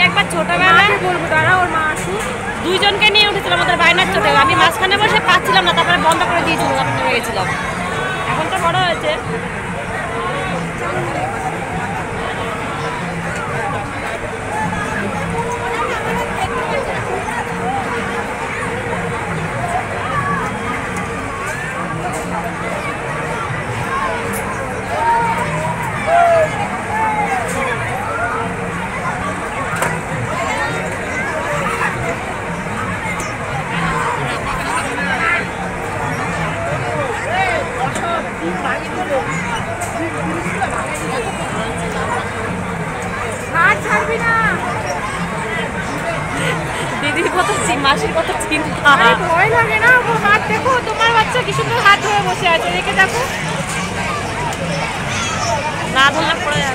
একবার ছোটবেলায় বলবো দাঁড়া ওর মা আসুক, দুইজনকে নিয়ে উঠেছিলাম আমাদের বাইনার চোটে, আমি মাঝখানে বসে পাচ্ছিলাম না, তারপরে বন্ধ করে দিয়েছিল, তারপর নেমে গেছিলাম। এখন তো বড় হয়েছে। দিদির কথা মাসির কথা চিন্তা, ভয় লাগে না? হাত দেখো, তোমার বাচ্চা কি সুন্দর হাত ধরে বসে আছে, রেখে দেখো, না ধরলে পড়ে যাবে।